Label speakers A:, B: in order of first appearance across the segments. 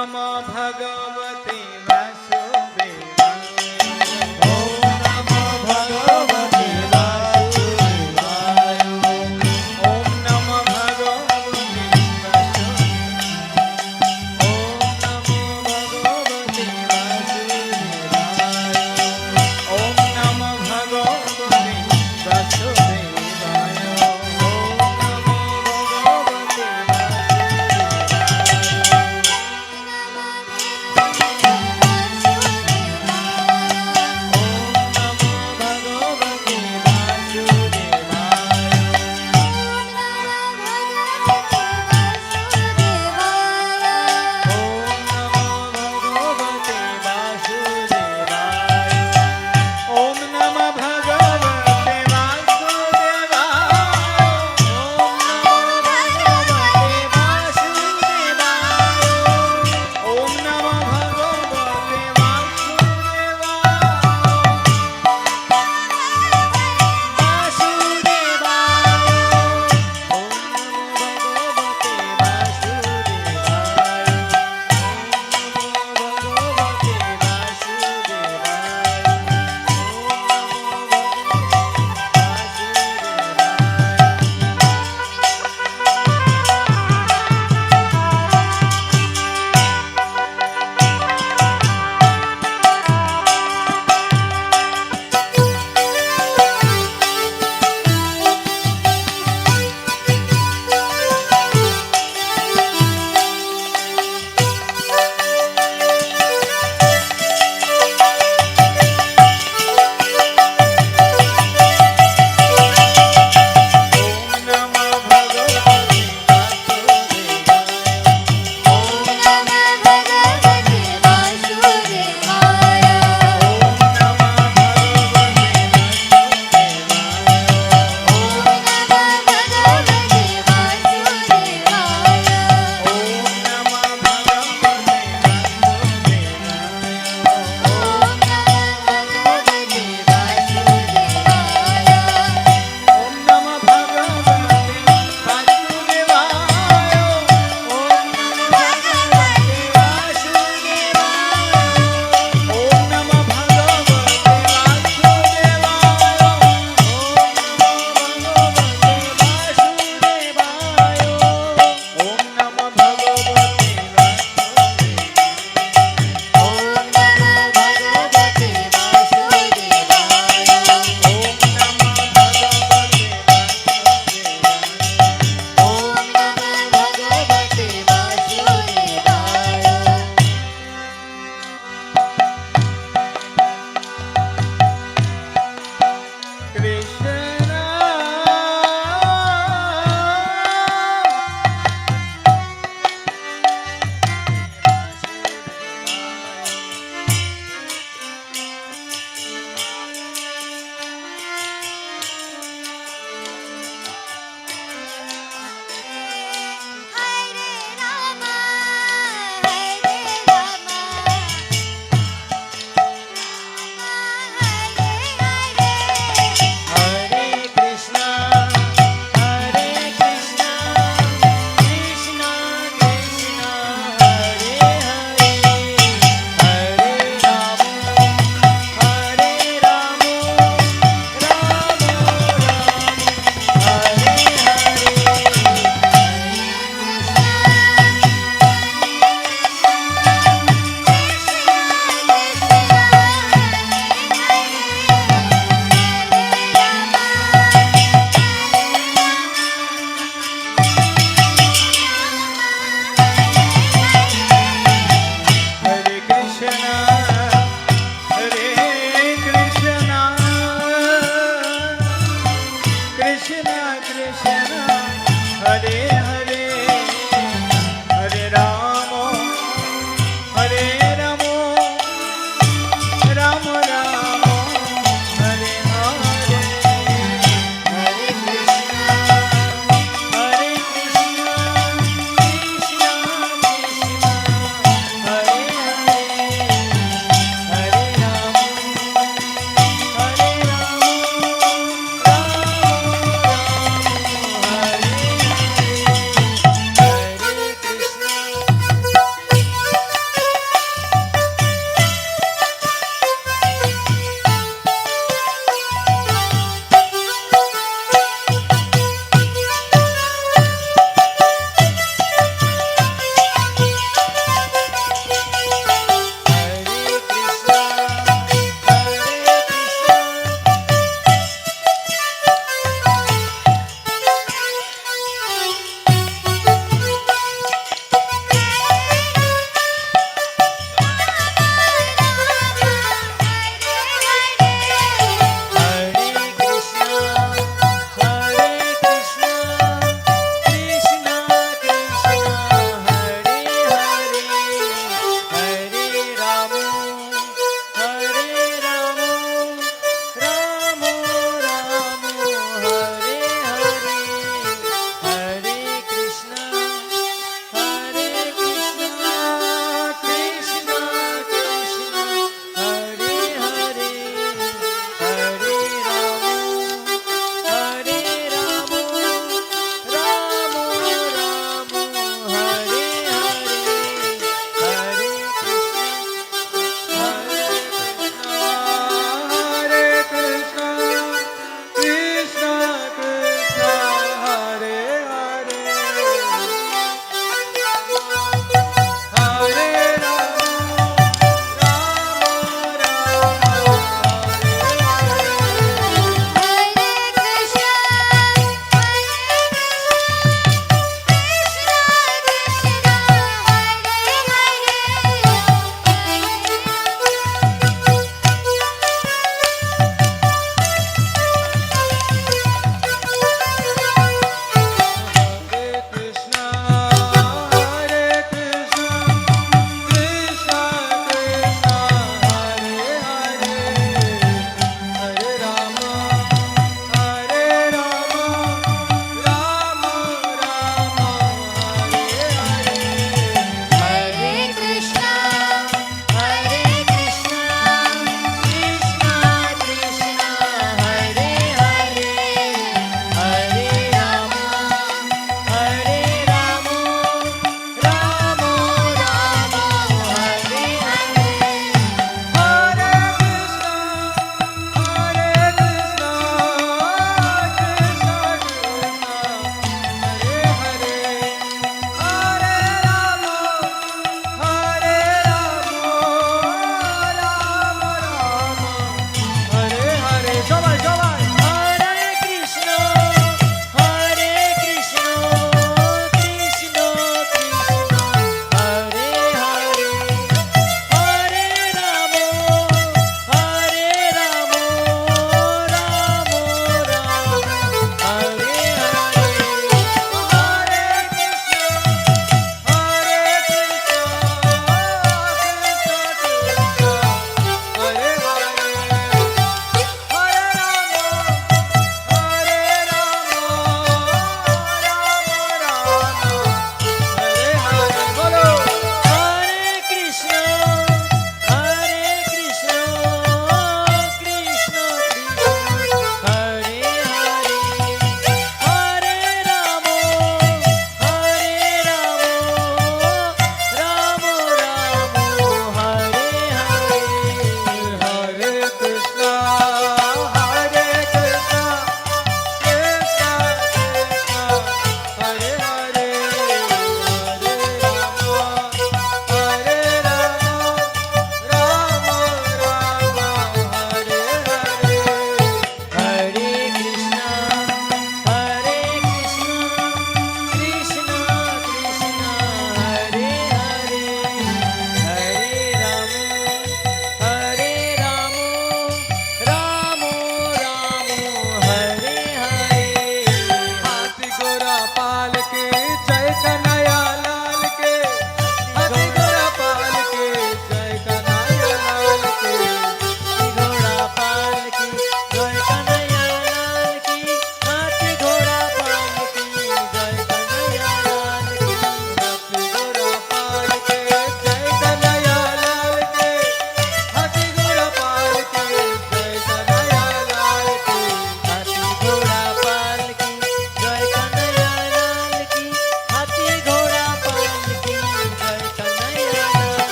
A: नमो भगवते वासुदेवाय।
B: ओम नमो भगवते वासुदेवाय।
A: ओम नमो भगवते वासुदेवाय।
B: ओम नमो भगवते वासुदेवाय।
A: ओम नमो भगवते वासुदेवाय। ओम नमो भगवते वासुदेवाय।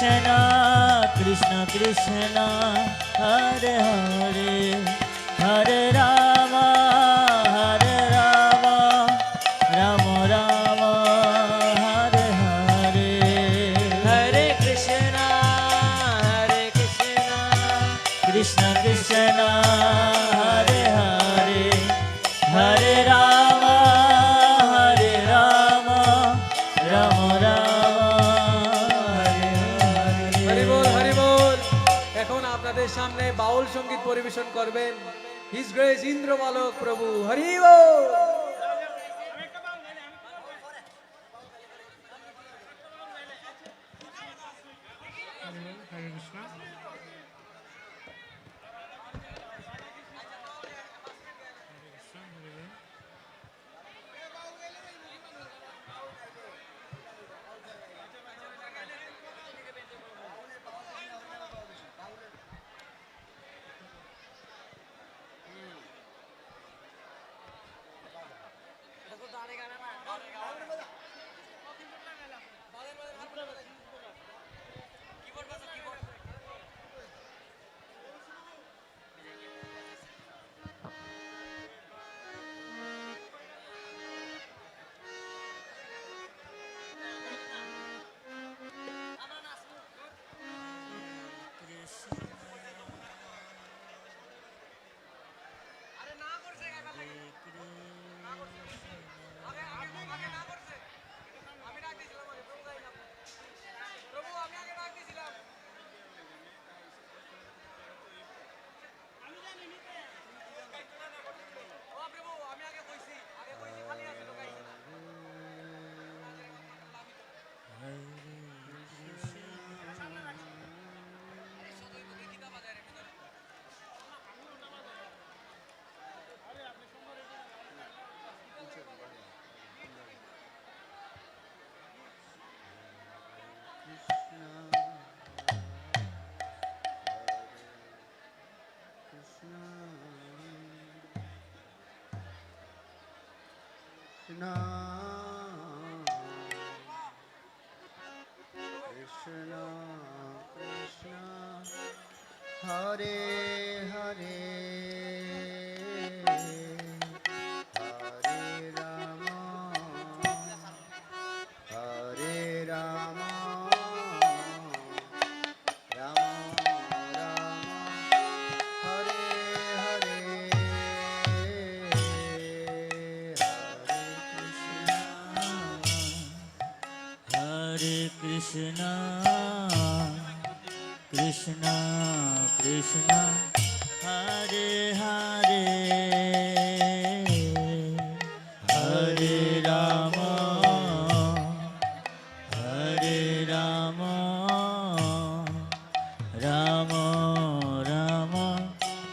B: Krishna Krishna Krishna Hare Hare Hare Rama Hare Rama Rama Rama Hare Hare
C: Hare Krishna
B: Krishna Krishna Hare Hare Hare Rama Hare Rama Rama Rama Hare Hare
C: Hari বল হরি বল। এখন আপনাদের সামনে বাউল সঙ্গীত পরিবেশন করবেন হিজ গ্রেস ইন্দ্রবালক প্রভু। হরি বল।
A: Krishna Krishna Krishna Hare Hare Hare Rama Hare Rama Rama Rama Hare Hare
B: Hare Krishna Krishna Krishna Hare Hare Hare Rama Hare Rama Rama Rama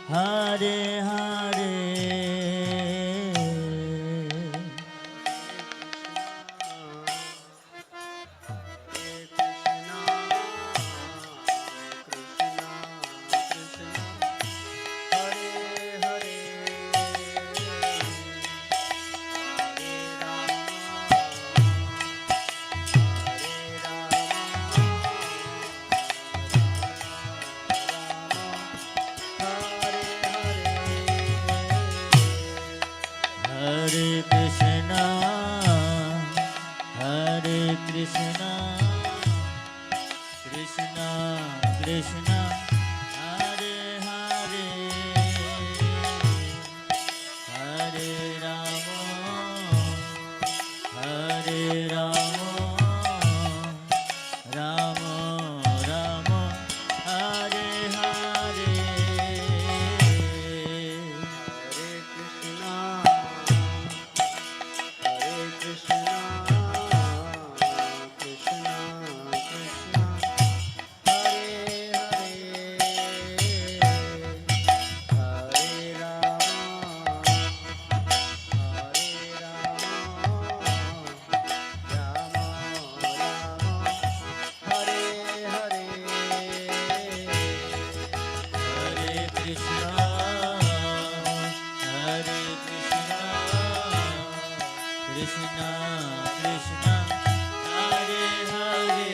B: Hare Hare Hare Krishna Hare Krishna Krishna Krishna Hare Hare Hare Rama Hare Rama Rama Rama Hare Hare Krishna Krishna Hare Hare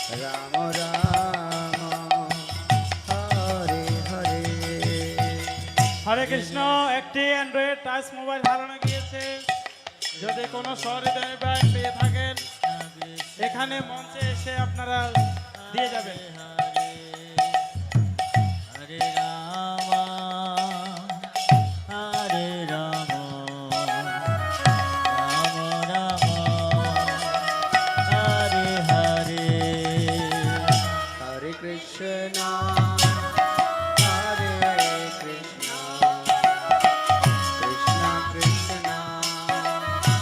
A: Ram Ram Hare Hare
D: Hare Krishna. একটি Android touch mobile হারানো গিয়েছে। যদি কোনো সহৃদয় bag পেয়ে থাকেন এখানে মঞ্চে এসে আপনারা দিয়ে যাবেন।
B: হরে রাম হরে রাম রাম রাম হরে হরে
A: হরে কৃষ্ণ হরে কৃষ্ণ কৃষ্ণ কৃষ্ণ হরে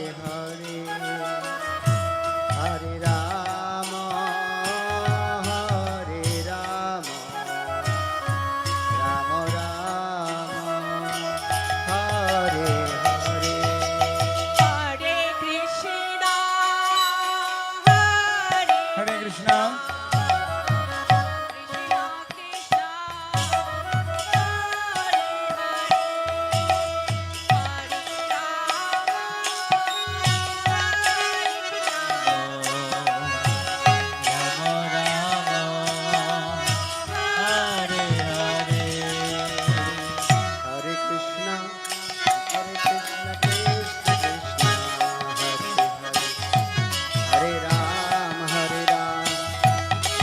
A: হরে হরে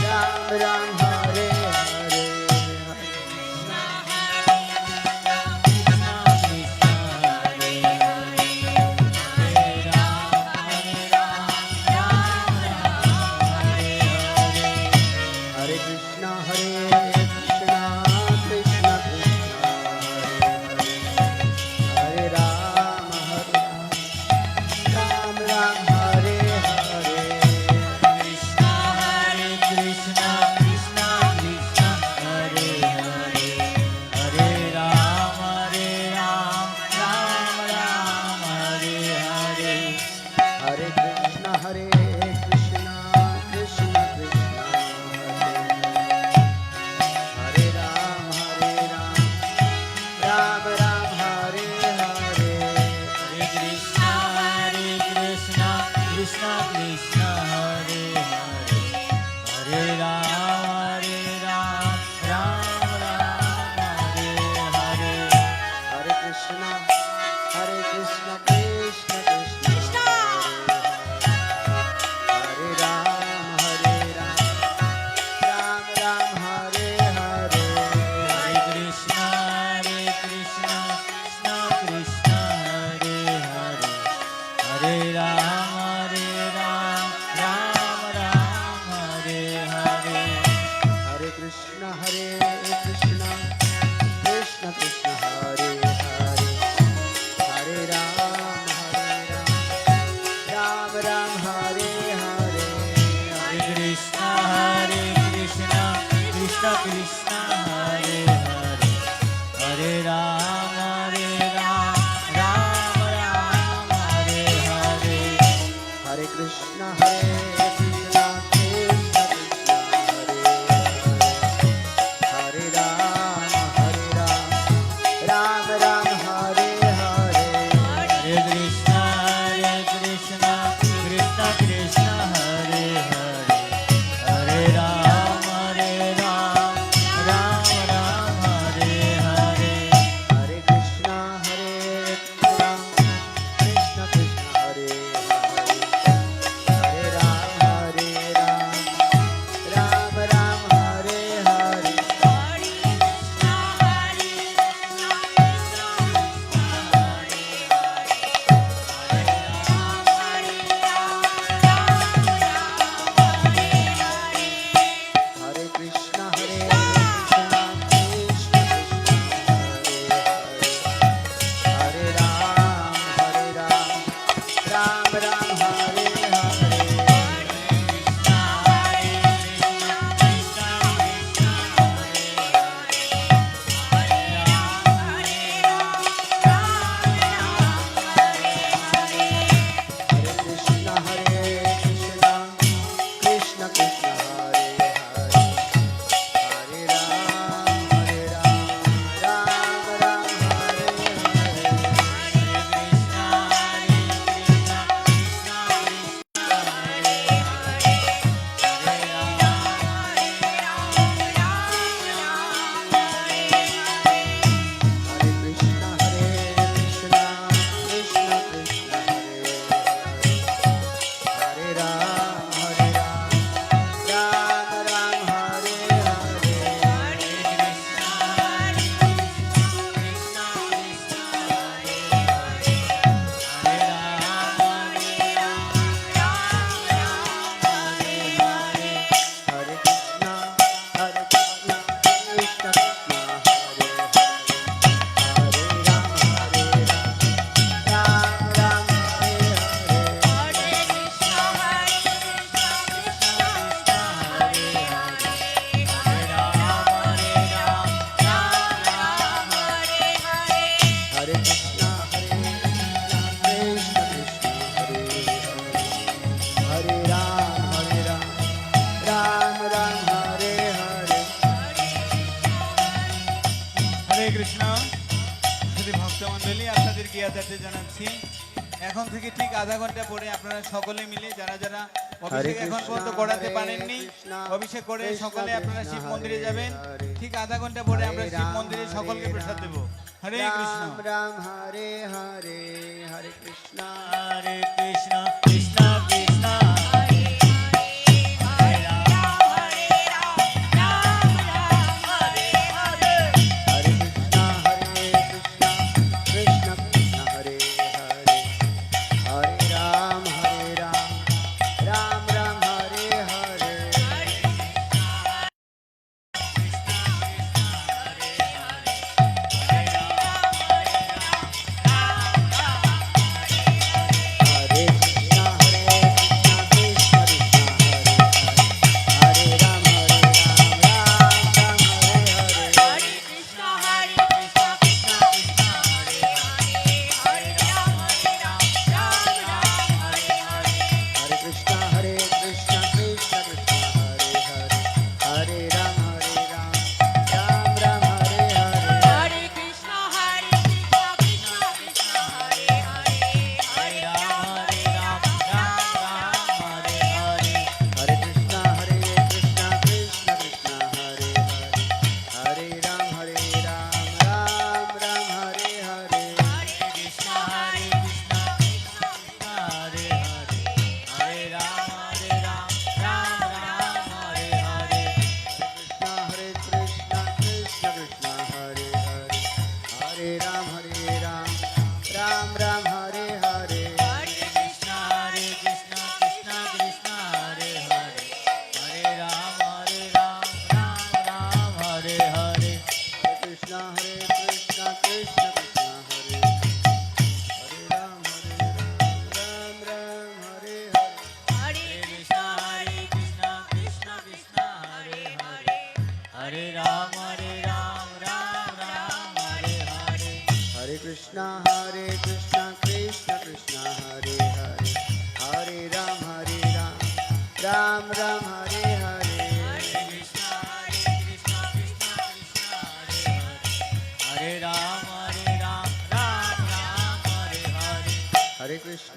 A: রাম হরে রাম রাম
B: হরে কৃষ্ণ হরে কৃষ্ণ কৃষ্ণ কৃষ্ণ হরে হরে হরে রাম হরে রাম রাম রাম হরে হরে
A: হরে কৃষ্ণ হরে কৃষ্ণ কৃষ্ণ কৃষ্ণ হরে হরে হরে রাম হরে রাম রাম রাম হরে হরে
E: হরে কৃষ্ণ হরে
D: হরে কৃষ্ণ।
E: কৃষ্ণ কৃষ্ণ হরে হরে হরে
F: বলেই আপনাদেরকে ইয়াদাতে জানাচ্ছি এখন থেকে ঠিক আধা ঘন্টা পরে আপনারা সকলে মিলে যারা যারা অভিষেক এখন পর্যন্ত করাতে পারেননি অভিষেক করে সকলে আপনারা শিব মন্দিরে যাবেন ঠিক আধা ঘন্টা পরে আমরা শিব মন্দিরে সকলকে প্রসাদ দেব হরে কৃষ্ণ
A: রাম রাম হরে হরে হরে কৃষ্ণ
B: হরে কৃষ্ণ কৃষ্ণ কৃষ্ণ
E: হরে হরে রাম হরে রাম রাম রাম হরে হরে
A: हरे कृष्णा कृष्ण कृष्ण हरे हरे हरे राम राम राम हरे हरे हरे कृष्णा कृष्ण कृष्ण हरे Ram Ram Ram Hare Hare
E: Hare Krishna Krishna Krishna Hare Hare Hare Ram Ram Ram Hare Hare
A: Hare Krishna Krishna Krishna Hare Hare Hare Ram Ram Ram Hare Hare
E: Hare Krishna Krishna Krishna Hare Hare Hare Ram Ram Ram Hare Hare
A: Hare Krishna Krishna Krishna Hare Hare Hare Ram Ram Ram Hare Hare
B: Hare Krishna Krishna Hare Hare Hare Ram Ram Ram Hare Hare
A: Krishna Krishna Krishna Hare Hare Hare Ram Ram Ram Hare Hare
B: Hare Krishna Krishna Krishna Hare Hare Hare Ram Ram Ram Hare Hare
A: Krishna Krishna Krishna Hare Hare Ram Ram Ram Hare Hare
E: Hare
B: Krishna Krishna Krishna Hare Hare Hare Ram Ram Hare Hare
A: Hare Krishna Krishna Krishna Hare Hare Hare Ram Ram Ram Hare Hare
B: Krishna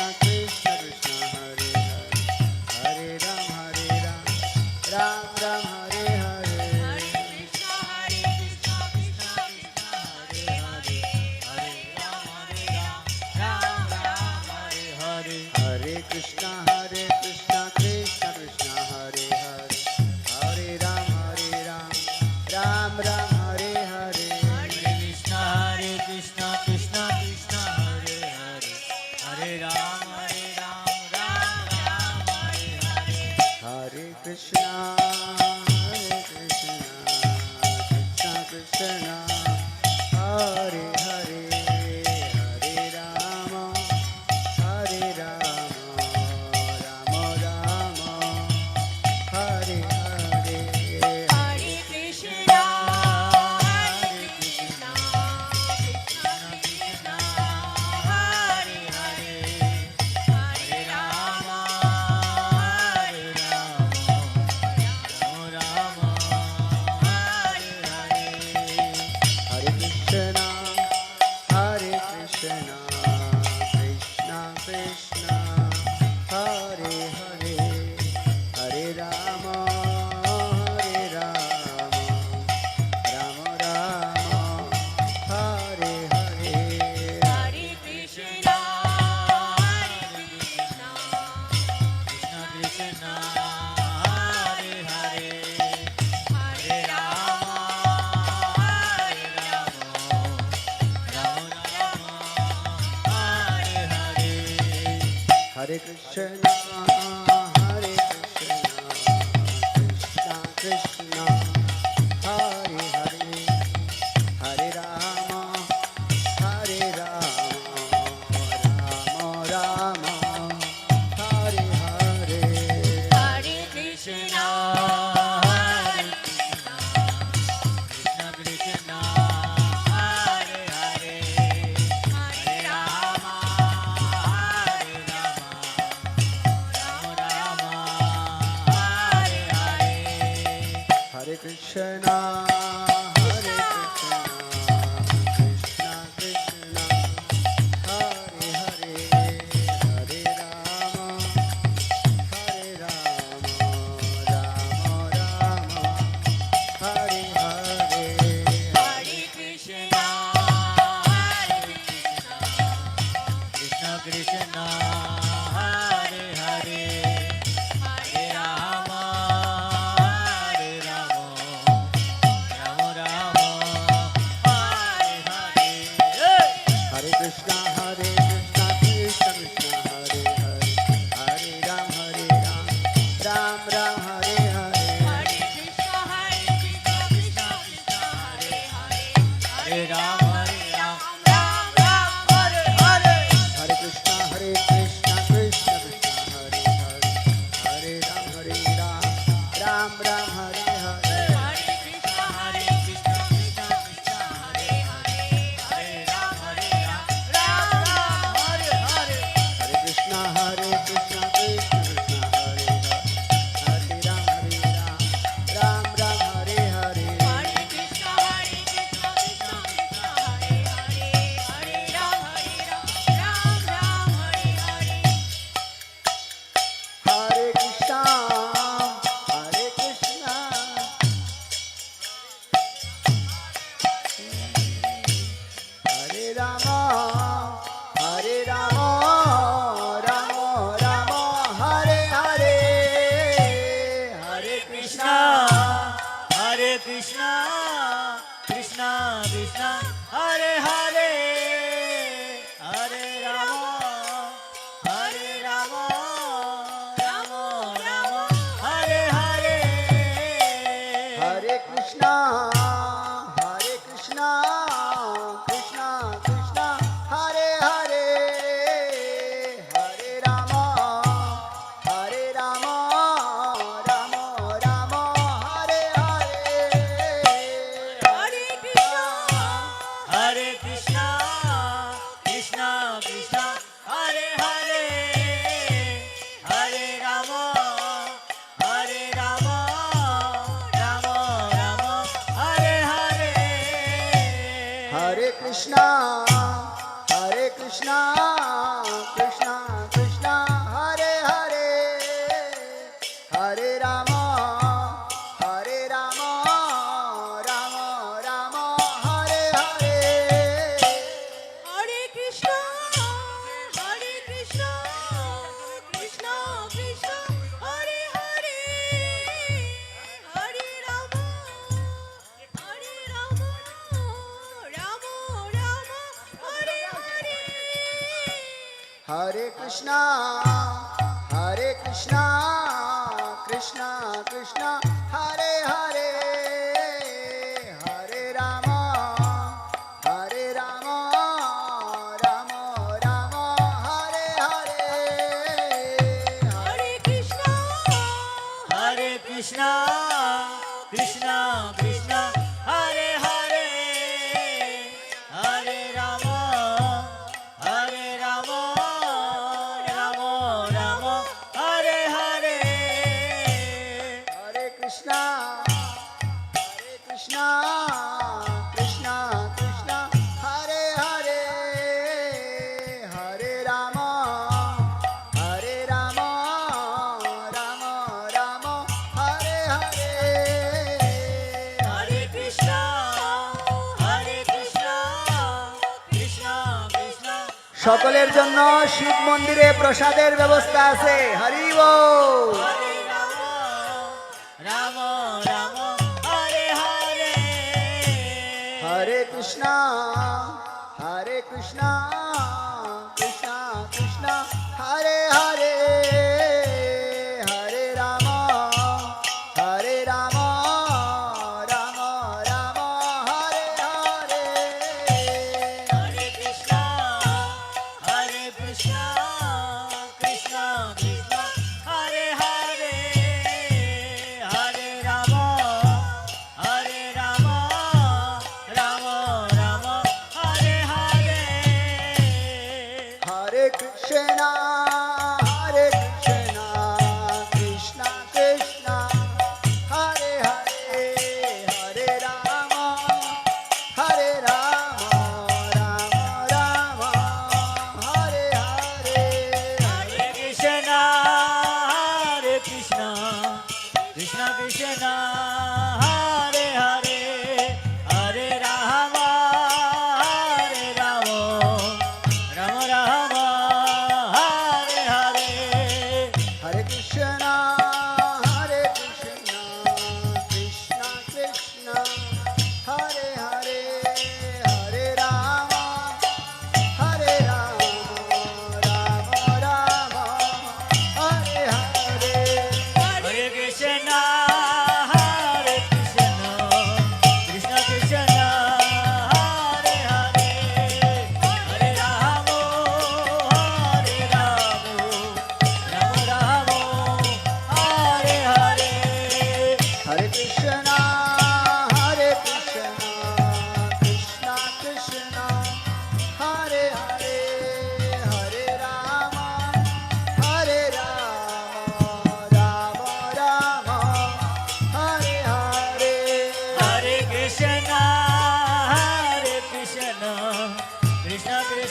B: Krishna Krishna Hare Hare Hare Ram Ram Hare Hare
A: Hare Krishna Krishna Krishna Hare Hare Hare Ram Ram Hare Hare
E: Hare Krishna Krishna Krishna Hare Hare
B: Hare Ram Hare Hare
A: Hare Krishna Krishna Krishna Hare Hare Hare Ram Ram Hare Hare
B: Krishna Krishna Krishna Hare Hare Hare Ram Ram Hare Hare
A: Hare Krishna Krishna Krishna Hare Hare Hare Ram Ram Ram Hare Hare
E: Hare Krishna Krishna Krishna Hare Hare Hare Ram
B: Ram Hare Hare
A: Hare Krishna Krishna Krishna Hare Hare Hare Ram Ram Hare Hare
E: Hare Krishna Krishna
B: Krishna Hare Hare
E: Hare Ram
B: Hare Hare
A: Hare Krishna Krishna Krishna Hare Hare Hare Ram Ram Hare Hare
E: Hare Krishna
B: Krishna Krishna Hare Hare
E: Hare Ram
B: Ram Ram
A: Krishna, Hare Krishna, Krishna Krishna, Hare Hare, Hare Ram, Ram Ram, Hare Hare.
E: Hare Krishna, Krishna Krishna, Hare Hare, Hare Ram, Ram Ram, Hare Hare.
A: Hare Krishna, Krishna Krishna, Hare Hare, Hare Ram, Ram Ram, Hare Hare.
E: Hare Krishna, Krishna Krishna, Hare Hare, Hare Ram, Ram Ram, Hare Hare.
A: Hare Krishna, Krishna Krishna, Hare Hare, Hare Ram, Ram Ram, Hare Hare.
E: Hare Krishna, Krishna Krishna, Hare Hare, Hare Ram, Ram Ram, Hare Hare.
A: Hare Krishna, Hare Rama, Hare Rama, Rama Rama, Hare Hare. Hare Krishna,
B: Hare Krishna, Krishna Krishna, Hare Hare, Hare Rama, Hare Rama, Rama Rama, Hare Hare.
A: Hare Krishna, Krishna Krishna, Hare Hare, Hare Rama, Rama Rama, Hare Hare.
E: Hare Krishna,
B: Hare Krishna, Krishna Krishna, Hare Hare, Hare Rama, Rama Rama, Hare Hare.
A: Hare Krishna, Krishna Krishna, Hare Hare, Hare Rama, Rama Rama, Hare Hare.
E: Hare Krishna, Krishna Krishna, Hare Hare, Hare Rama, Rama Rama, Hare Hare.
A: Hare Krishna, Krishna Krishna, Hare Hare, Hare Rama, Rama Rama, Hare Hare.
E: Hare Krishna,
B: Hare Krishna, Krishna Krishna, Hare Hare, Hare Rama, Rama Rama, Hare Hare.
A: Hare Krishna, Krishna Krishna, Hare Hare, Hare Rama, Rama Rama, Hare Hare.
B: Hare Krishna, Krishna Krishna,
A: সকলের জন্য শিব মন্দিরে প্রসাদের ব্যবস্থা আছে। হরি বল।
B: Hare Rama, Rama Hare Hare.
A: Hare Krishna, Krishna Krishna, Hare Hare, Hare Rama, Rama Rama, Hare Hare.
B: Hare Krishna, Krishna Krishna, Hare Hare, Hare Rama, Rama Rama, Hare Hare.
A: Hare Krishna,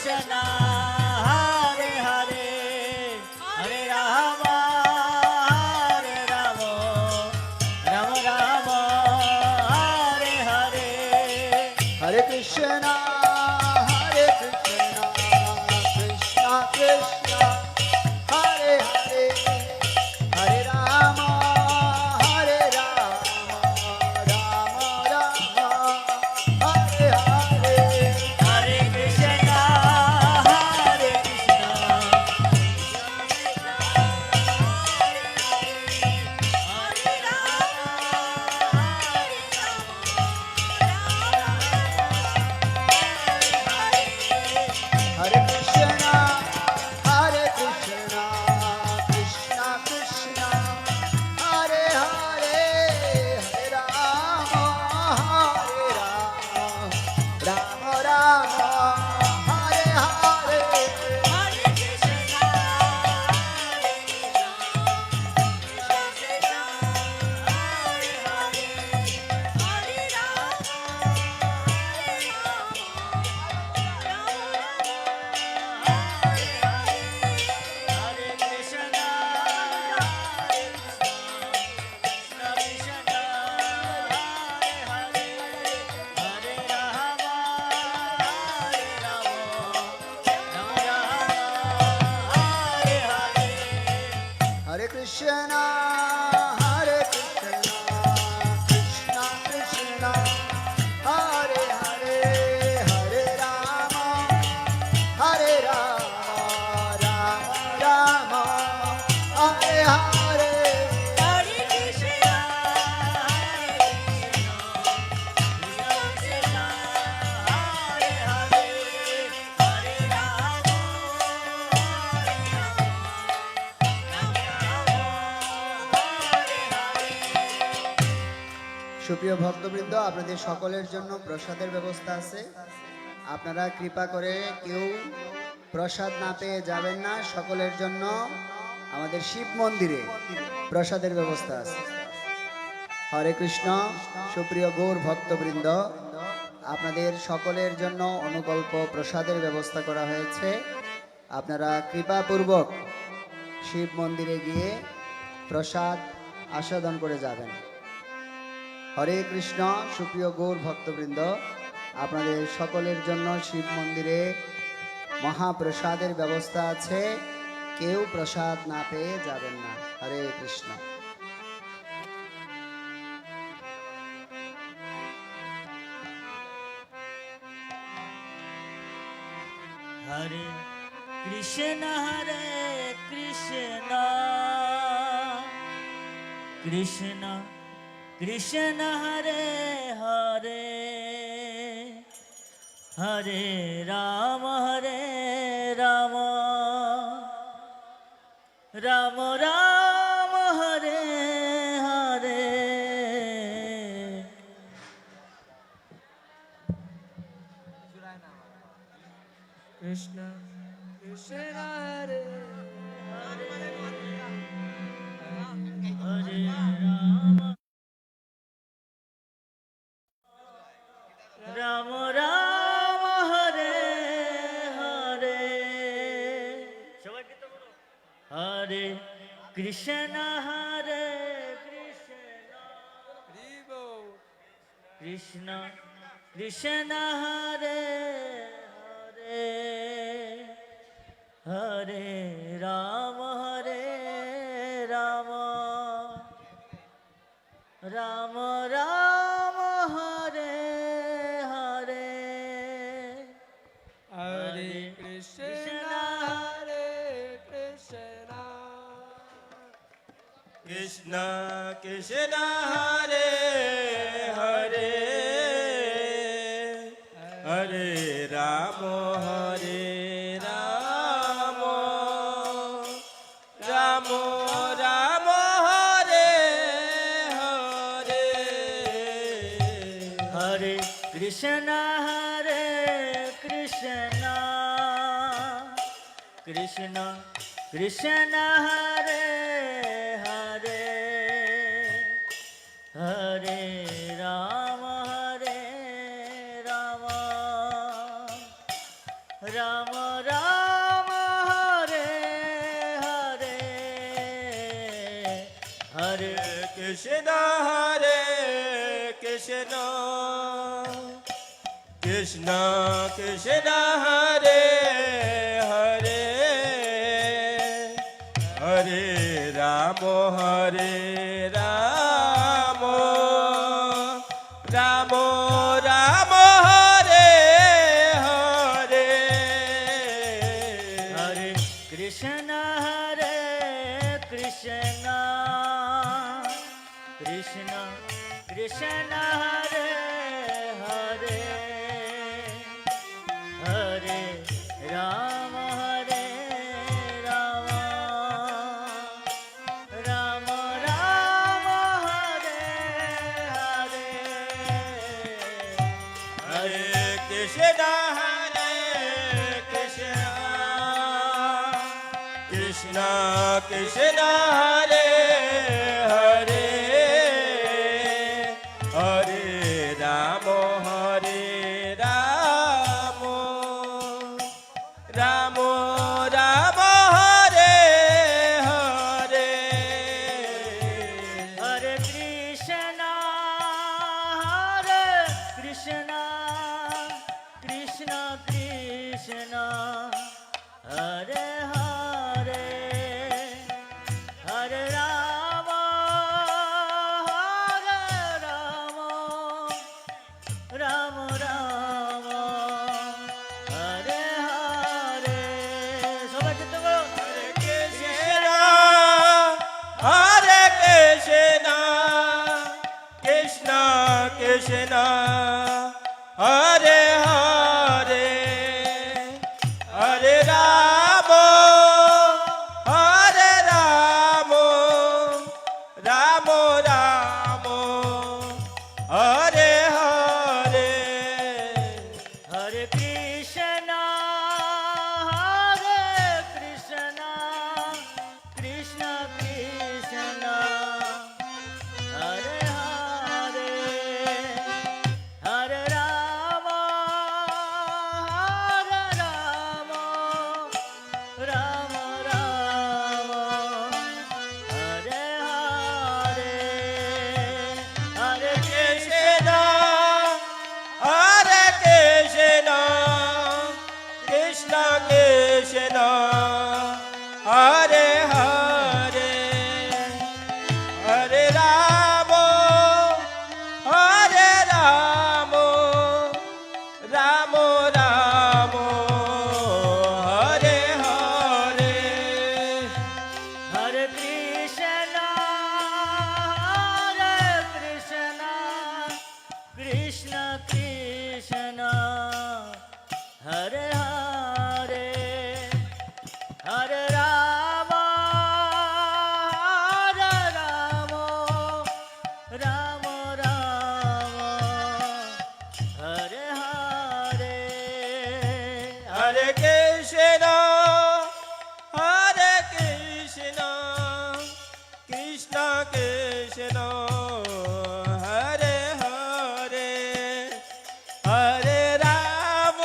B: Krishna Hare Hare Hare Rama Hare Rama Rama Rama Hare Hare
A: Hare Krishna Krishna Krishna Hare Hare Hare Rama Hare Rama Rama Rama Hare Hare
B: Hare Krishna Hare Krishna
A: Hare Krishna Krishna Krishna Hare Hare Hare Rama Rama Rama Hare Hare
B: Hare Krishna Hare Krishna Krishna Krishna Hare Hare Hare Rama Hare Rama Rama Rama Hare Hare
A: Hare Krishna Krishna Krishna Hare Hare Hare Rama Rama Rama Hare Hare
B: Hare Krishna Hare Krishna Krishna Hare Hare Hare Rama
A: সুপ্রিয় ভক্তবৃন্দ, আপনাদের সকলের জন্য প্রসাদের ব্যবস্থা আছে। আপনারা কৃপা করে কেউ প্রসাদ না পেয়ে যাবেন না। সকলের জন্য আমাদের শিব মন্দিরে প্রসাদের ব্যবস্থা আছে। হরে কৃষ্ণ। সুপ্রিয় গৌর ভক্তবৃন্দ, আপনাদের সকলের জন্য অনুকল্প প্রসাদের ব্যবস্থা করা হয়েছে। আপনারা কৃপাপূর্বক শিব মন্দিরে গিয়ে প্রসাদ আস্বাদন করে যাবেন। হরে কৃষ্ণ। সুপ্রিয় গৌর ভক্তবৃন্দ, আপনাদের সকলের জন্য শিব মন্দিরে মহাপ্রসাদের ব্যবস্থা আছে। কেউ প্রসাদ না পেয়ে যাবেন না। হরে Krishna.
B: Hare Krishna Krishna Krishna Hare Hare Hare Rama Rama Rama Rama Hare Hare
C: Krishna Krishna Hare
B: Hare Rama Rama Rama Hare Hare সবাই কি তো বলো Hare Krishna Krishna Krishna Hare Hare Hare Rama Rama Rama Rama Hare Hare
C: Hare Krishna Hare Krishna
B: Krishna Krishna Hare Hare Hare Rama Rama Rama Hare Hare Hare Krishna Krishna Krishna Hare Hare Hare Rama Rama Ram Hare Hare Hare
E: Krishna হরে কৃষ্ণ কৃষ্ণ কৃষ্ণ হরে হরে হরে রাম হরে রাম রাম রাম হরে হরে
B: হরে কৃষ্ণ হরে কৃষ্ণ কৃষ্ণ কৃষ্ণ হরে হরে হরে রাম হরে রাম রাম রাম হরে হরে
E: হরে কৃষ্ণ হরে কৃষ্ণ কৃষ্ণ কৃষ্ণ হরে হরে হরে রাম হরে রাম রাম রাম হরে হরে
B: হরে কৃষ্ণ হরে কৃষ্ণ কৃষ্ণ কৃষ্ণ হরে হরে হরে রাম রাম রাম হরে হরে সবাই চিন্তা করো
E: কৃষ্ণ হরে কৃষ্ণ কৃষ্ণ কৃষ্ণ হরে হরে হরে রাম হরে রাম রাম রাম হরে হরে
B: হরে কৃষ্ণ হরে কৃষ্ণ কৃষ্ণ কৃষ্ণ হরে হরে হরে রাম রাম রাম হরে হরে হরে
E: কৃষ্ণ হরে কৃষ্ণ কৃষ্ণ কৃষ্ণ হরে হরে হরে রাম হরে রাম রাম রাম হরে হরে
B: হরে কৃষ্ণ হরে কৃষ্ণ কৃষ্ণ কৃষ্ণ হরে হরে হরে রাম রাম রাম হরে হরে
E: হরে কৃষ্ণ হরে কৃষ্ণ কৃষ্ণ কৃষ্ণ হরে হরে হরে রাম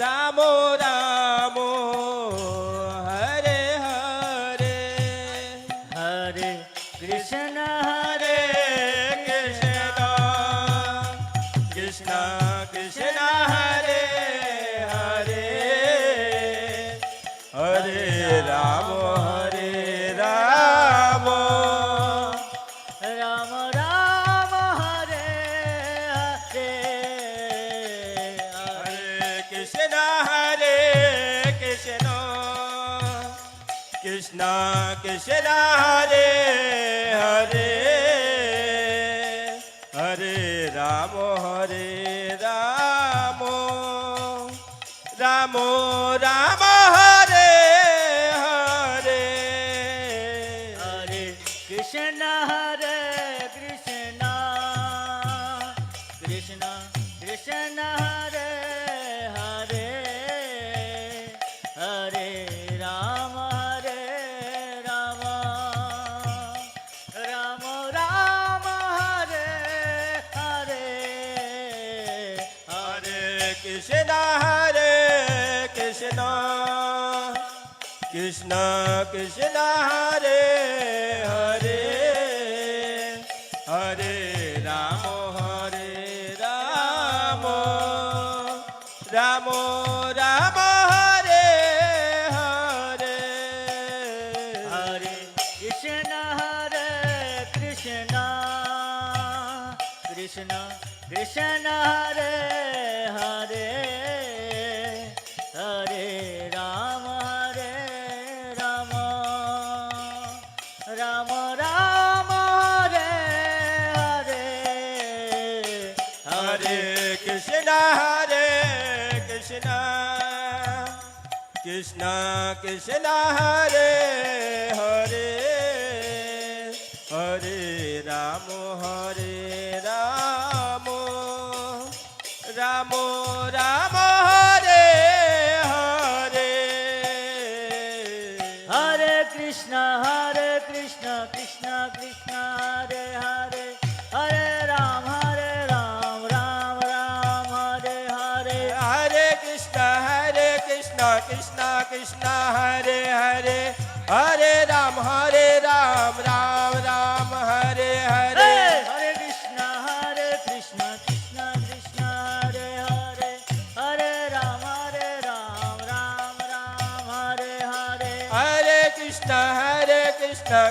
E: রাম রাম হরে হরে
B: হরে কৃষ্ণ
E: হরে কৃষ্ণ কৃষ্ণ কৃষ্ণ হরে হরে হরে রাম হরে রাম
B: রাম রাম হরে হরে
E: হরে কৃষ্ণ হরে কৃষ্ণ কৃষ্ণ কৃষ্ণ হরে হরে হরে রাম হরে রাম রাম রাম হরে হরে
B: হরে কৃষ্ণ হরে কৃষ্ণ কৃষ্ণ কৃষ্ণ হরে হরে হরে রাম রাম রাম রাম হরে হরে
G: কৃষ্ণ হরে Krishna Krishna Krishna Hare Hare Hare Ram Ram Ram Ram Hare Hare
B: Hare Krishna, Hare Krishna, Krishna Krishna, Hare Hare, Hare Rama, Rama Rama, Hare Hare,
G: হরে Krishna Krishna Krishna Hare Hare Hare Ram Ram Ram Ram Hare Hare
B: Hare Krishna, Krishna Krishna, Hare Hare, Hare Ram, Ram Ram, Hare Hare.
G: হরে Krishna Krishna Krishna Hare Hare Hare Ram Ram Ram Hare Hare
B: Hey! Hare Krishna, Krishna Krishna, Hare Hare, Hare Ram, Ram Ram, Hare Hare.
G: হরে Krishna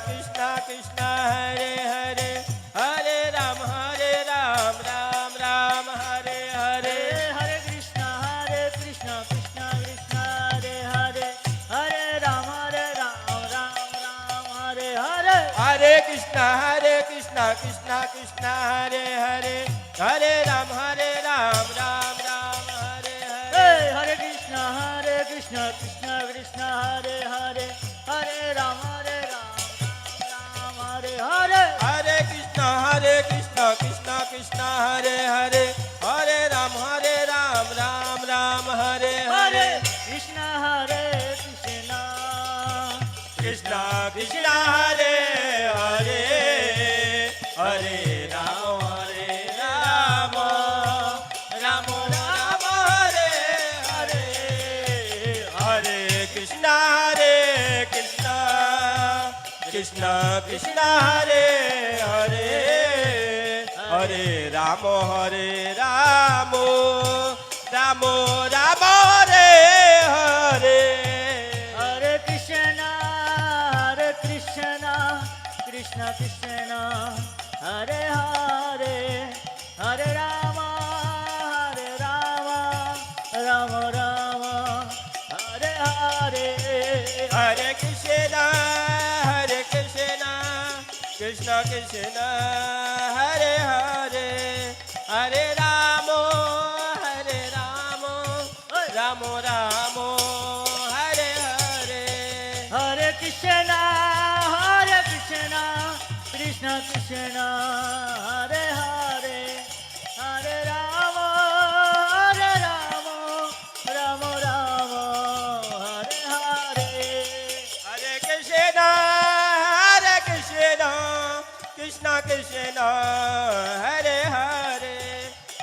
G: Krishna Krishna Hare Hare Hare Ram Ram Ram Hare Hare
B: Hare Krishna, Krishna Krishna, Hare Hare, Hare Ram, Ram Hare Hare.
G: হরে Krishna Krishna Krishna Hare Hare Hare Ram Ram Hare Hare
B: Hey! Hare Krishna, Krishna Krishna, Hare Hare, Hare Ram, Ram Hare Hare.
G: হরে Krishna Krishna Krishna Hare Hare Hare Ram Ram Hare Hare
B: Hare Krishna, Krishna,
G: Krishna Krishna Hare Hare Hare Ram Ram Ram Ram Hare Hare Hare Krishna Krishna Krishna Krishna Hare Hare Hare Ram Ram Ram Ram Hare Hare
B: Hare Krishna, Krishna Krishna Krishna, Hare Hare, Hare Rama, Rama Rama, Hare Hare.
G: Hare Krishna, Krishna Krishna, Hare Hare, Hare Ramo, Ramo Ramo, Hare Hare.
B: Hare Krishna, Krishna Krishna, Hare Hare, Hare Rama, Rama Rama, Hare Hare.
G: Hare Krishna, Krishna Krishna, Hare Hare,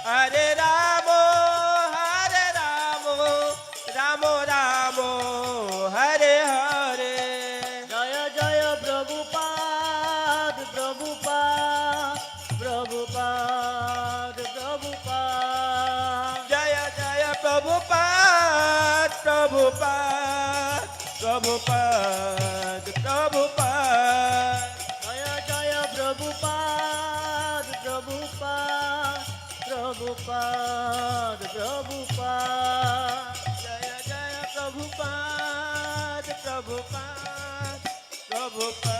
G: Hare Ramo, Ramo Ramo, Hare Hare.
B: Jaya Jaya Prabhupada, Prabhupada, Prabhupada, Prabhupada.
G: Jaya Jaya Prabhupada, Prabhupada, Prabhupada, Prabhupada.
B: Jaya Jaya Prabhupada, Prabhupada, Prabhupada, Prabhupada.
G: Jaya Jaya Prabhupada, Prabhupada, Prabhupada.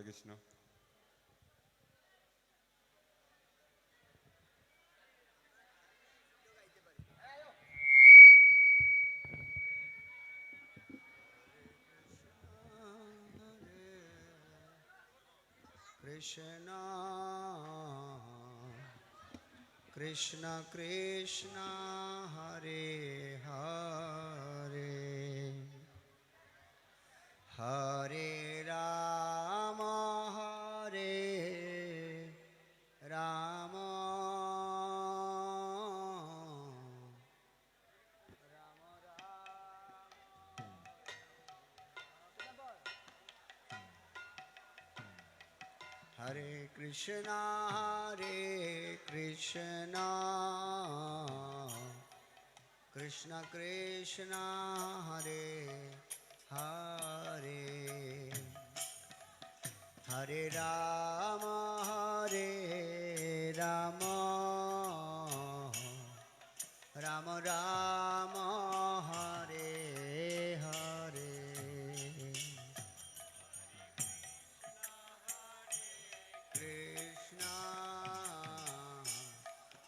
H: হরে কৃষ্ণ।
A: কৃষ্ণ কৃষ্ণ কৃষ্ণ হরে হরে হরে রাম হরে রাম হরে Krishna Krishna Krishna Hare Hare Hare Ram Ram Ram Hare Hare Krishna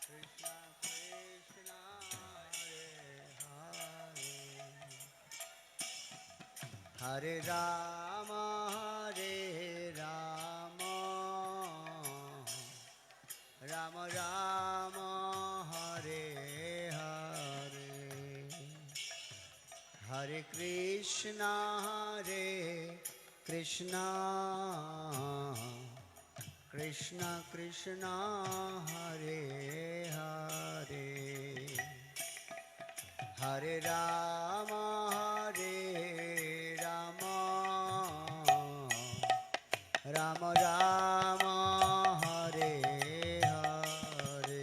A: Krishna Krishna Hare Hare Hare Ram Ram Ram Hare Hare Hare Krishna Krishna Krishna Krishna Hare Hare Hare Ram Ram Ram Hare Hare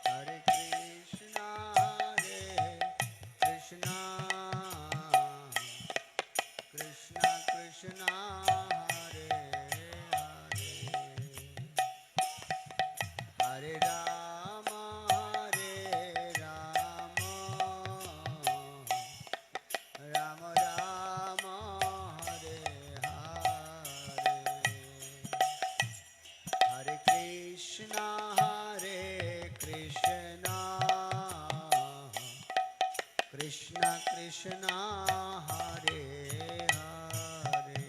A: Hare Krishna Krishna Krishna Krishna Hare Hare Hare Ram Ram Ram Hare Hare Hare Krishna Krishna Krishna Hare Hare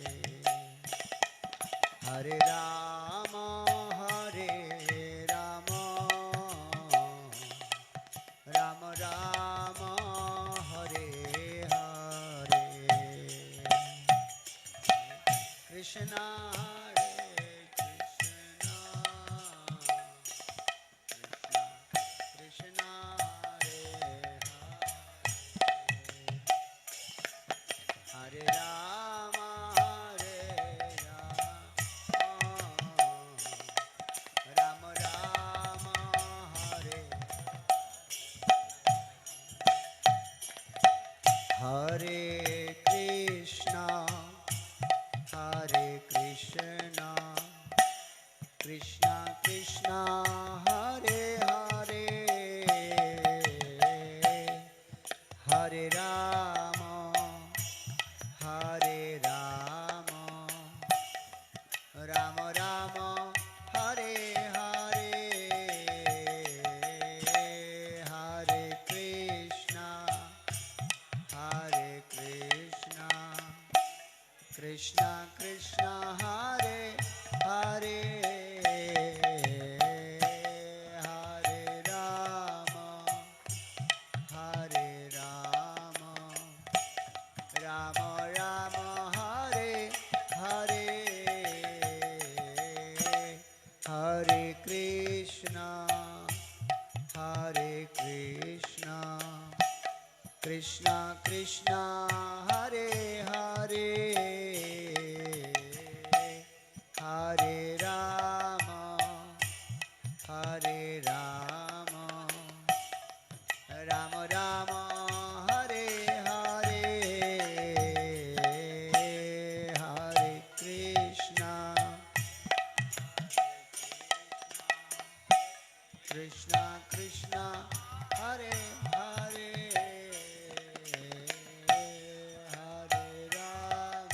A: Hare Ram Ram Ram Hare Hare Krishna Krishna Hare Hare Ram Ram Ram Hare Hare Krishna Krishna Krishna Hare Hare Hare Ram Ram Ram Hare Hare Hare Krishna Krishna Krishna Hare Hare Hare Ram Ram Ram Hare Hare Hare Krishna Krishna Krishna Hare Hare Hare Ram Ram Ram Hare Hare Hare Krishna Krishna Krishna Hare Hare Hare Ram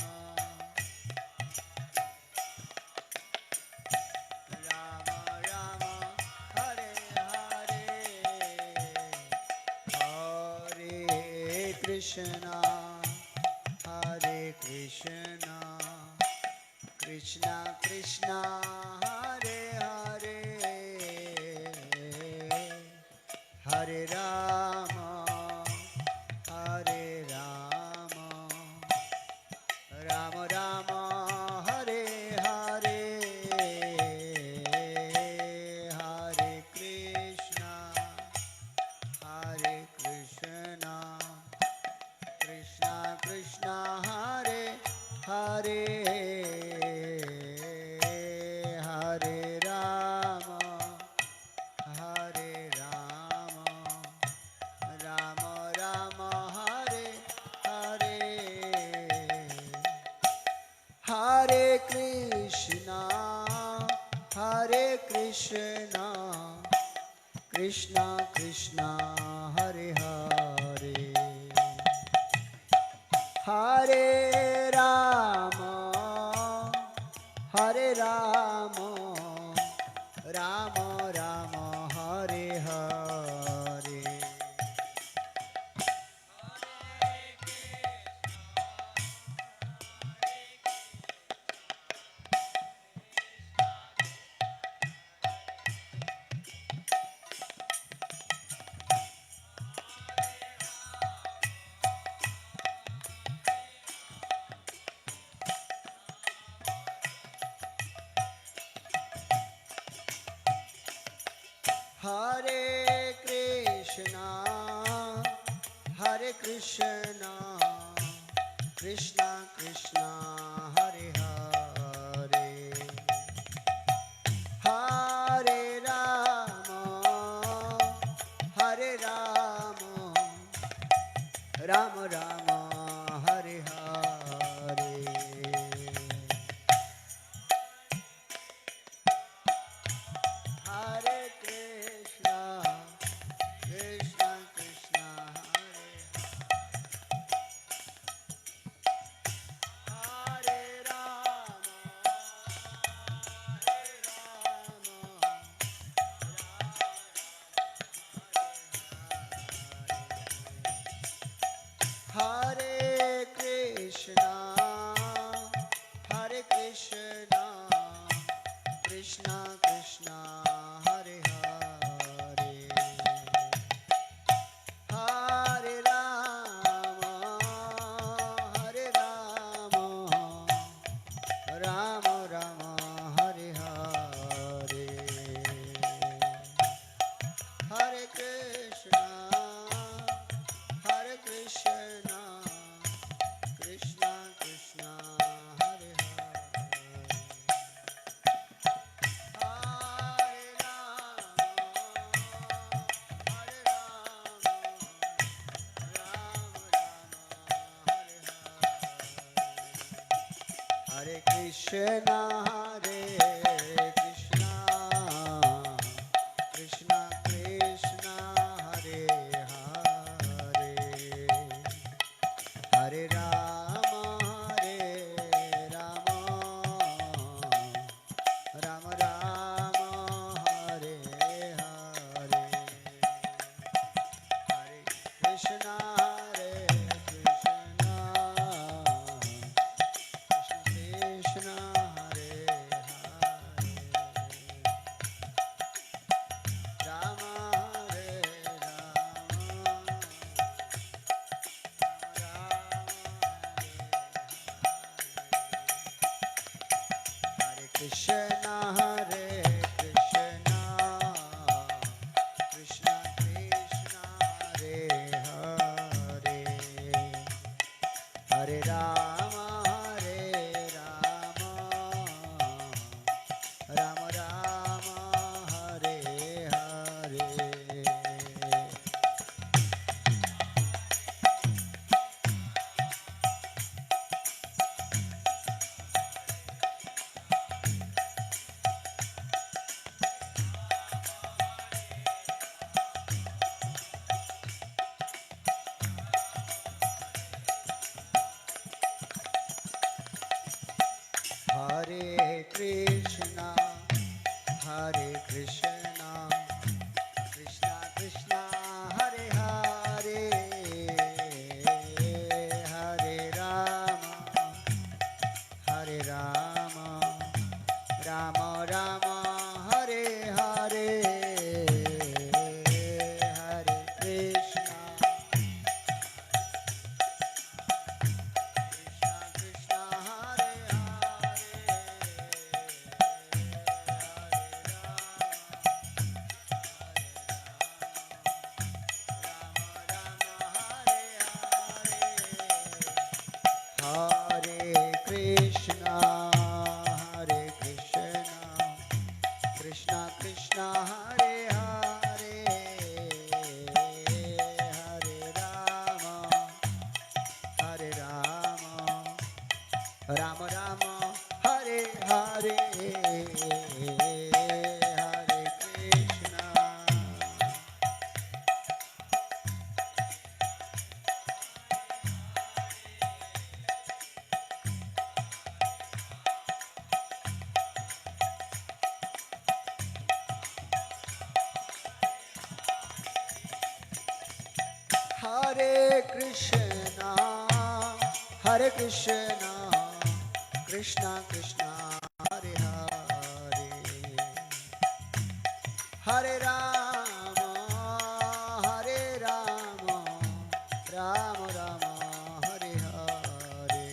A: Krishna, Hare Krishna, Krishna Krishna, Hare Hare, Hare Rama, Hare Rama, Rama Rama, Hare Hare, Hare Krishna, Hare Krishna, Krishna Krishna, Hare Hare, Hare Rama, Hare Rama, Rama Rama, Hare Hare, Hare Krishna, Hare Krishna, Krishna Krishna, Hare Hare, Hare Rama, Hare Rama, Rama Rama, Hare Hare. Hare Krishna, Hare Krishna, Krishna Krishna, Hare Hare, Hare Rama, Hare Rama, Rama Rama, Hare Hare, Hare Krishna, Krishna Krishna, Hare Rama, Hare Rama, Hare Krishna, Hare Krishna, Krishna Krishna, Hare Hare, Hare Rama, Hare Rama, Rama Rama, Hare Hare, Hare Krishna, Hare Krishna, Krishna Krishna, Hare Hare, Hare Rama, Hare Rama, Rama Rama, Hare Hare, Hare Krishna, Hare Krishna, Krishna Krishna, Hare Hare, Hare Rama, Hare Rama, Rama Rama, Hare Hare, Hare Krishna, Hare Krishna, Krishna Krishna, Hare Hare, Rama, Hare Rama, Hare Krishna, Hare Krishna, Krishna Krishna, Hare Hare, Hare Rama, Hare Rama, Rama Rama, Hare Hare. Ram Ram Hare Hare Hare Krishna Krishna Krishna Hare Hare Krishna হরে কৃষ্ণ কৃষ্ণ কৃষ্ণ হরে হরে হরে রাম রাম রাম হরে হরে হরে কৃষ্ণ হরে কৃষ্ণ হরে কৃষ্ণ কৃষ্ণ কৃষ্ণ হরে হরে হরে রাম রাম রাম হরে হরে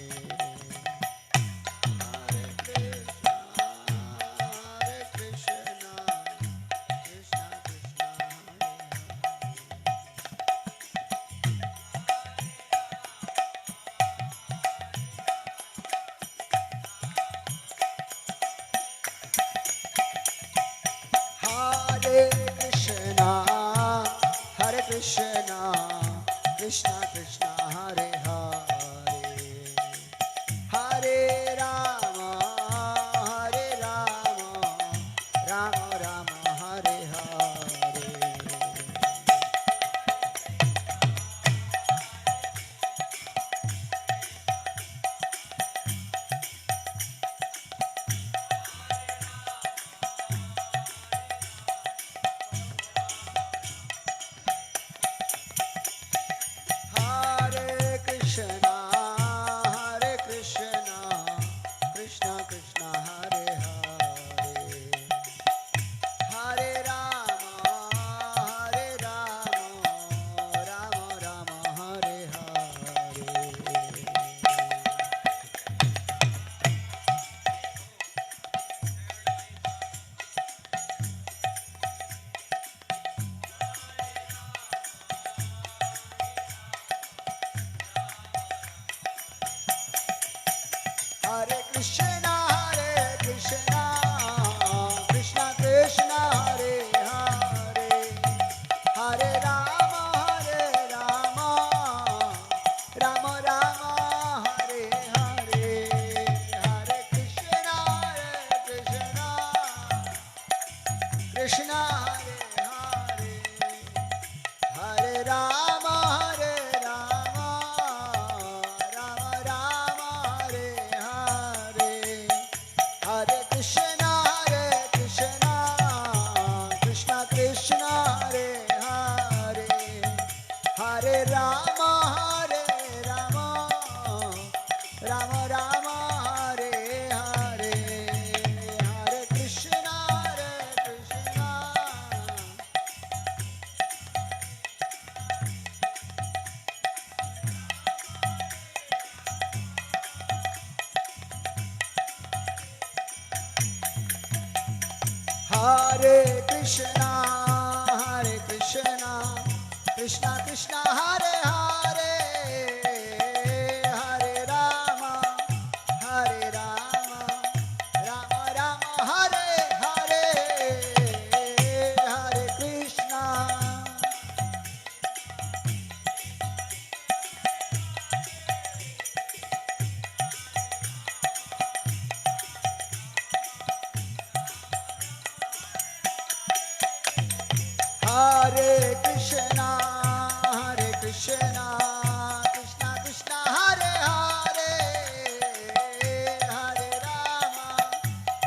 A: হরে কৃষ্ণ কৃষ্ণ কৃষ্ণ হরে Hare Krishna, Hare Krishna, Krishna Krishna, Hare Hare, Hare Rama, Rama Rama, Hare Hare. Hare Krishna, Hare Krishna, Krishna Krishna, Hare Hare, Hare Rama, Rama Rama, Hare Hare. Hare Krishna, Krishna Krishna, Hare Hare, Hare Rama, Rama Rama, Hare Hare, Hare Krishna, Krishna Hare Hare, Hare Rama, Rama Rama, Hare Hare, Hare Krishna, Krishna Krishna, Hare Hare, Hare Rama, Rama Rama, Hare Hare, Hare Krishna, Krishna. Hare Krishna, Krishna Krishna, Hare Hare, Hare Rama, Rama Rama, Hare Hare, Hare Krishna. Hare Krishna, Krishna Krishna, Hare Hare,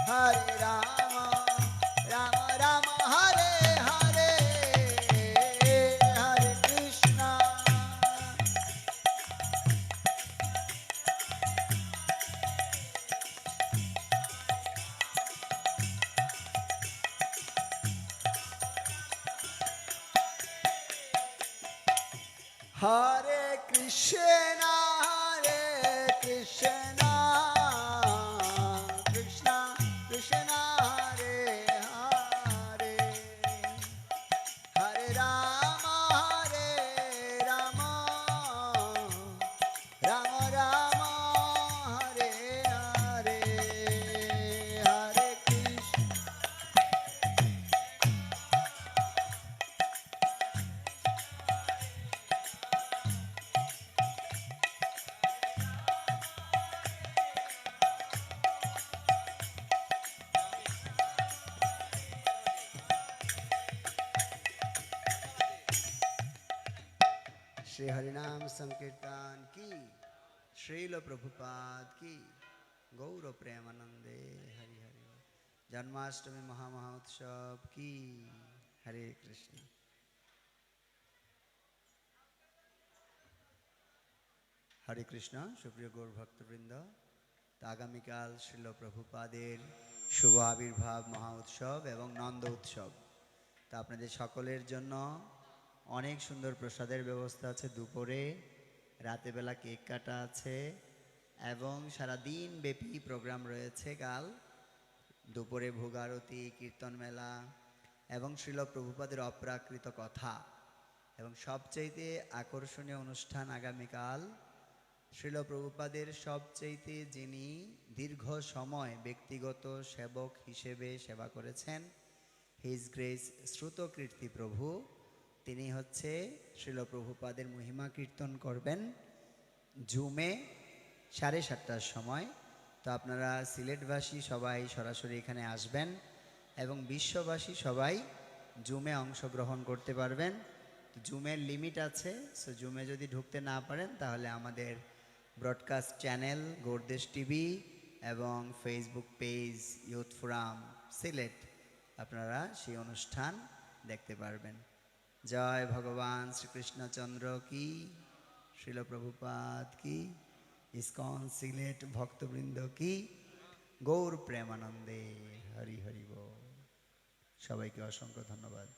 A: Hare Rama, Rama Rama, Hare Hare, Hare Krishna. হরে কৃষ্ণ হরে কৃষ্ণ কৃষ্ণ কৃষ্ণ হরে হরে হরে রাম রাম রাম হরে হরে হরে কৃষ্ণ। श्री हरिनाम संकीर्तन की श्रील प्रभुपाद की गौर प्रेमानंदे हरि हरि बोल। जन्माष्टमी महामहोत्सव की हरे कृष्ण। हरे कृष्ण। सुप्रिय गौर भक्तवृंद, आगामीकाल श्रील प्रभुपादेर शुभ आविर्भाव महा उत्सव एवं नंद उत्सव। तो आपनादेर सकलेर जन्य অনেক সুন্দর প্রসাদের ব্যবস্থা আছে। দুপুরে রাতে বেলা কেক কাটা আছে এবং সারা দিন ব্যাপী প্রোগ্রাম রয়েছে। কাল দুপুরে ভোগ আরতি, কীর্তন মেলা এবং শ্রীল প্রভুপাদের অপ্রাকৃত কথা এবং সবচেয়ে আকর্ষণীয় অনুষ্ঠান আগামীকাল শ্রীল প্রভুপাদের সবচেয়ে যিনি দীর্ঘ সময় ব্যক্তিগত সেবক হিসেবে সেবা করেছেন, হিজ গ্রেস শ্রুতকীর্তি প্রভু, তিনি হচ্ছে শ্রীল প্রভুপাদের মহিমা কীর্তন করবেন জুমে 7:30টার সময়। তো আপনারা সিলেটবাসী সবাই সরাসরি এখানে আসবেন এবং বিশ্ববাসী সবাই জুমে অংশগ্রহণ করতে পারবেন। তো জুমের লিমিট আছে, সো জুমে যদি ঢুকতে না পারেন তাহলে আমাদের ব্রডকাস্ট চ্যানেল গৌরদেশ টিভি এবং Facebook page youth forum Sylhet আপনারা সেই অনুষ্ঠান দেখতে পারবেন। जय भगवान श्री कृष्णचंद्र की, श्रील प्रभुपाद की, इस्कॉन सिलेट भक्तवृंद की, गौर प्रेमानंदे हरि हरि बोल। सबाइके असंख्य धन्यवाद।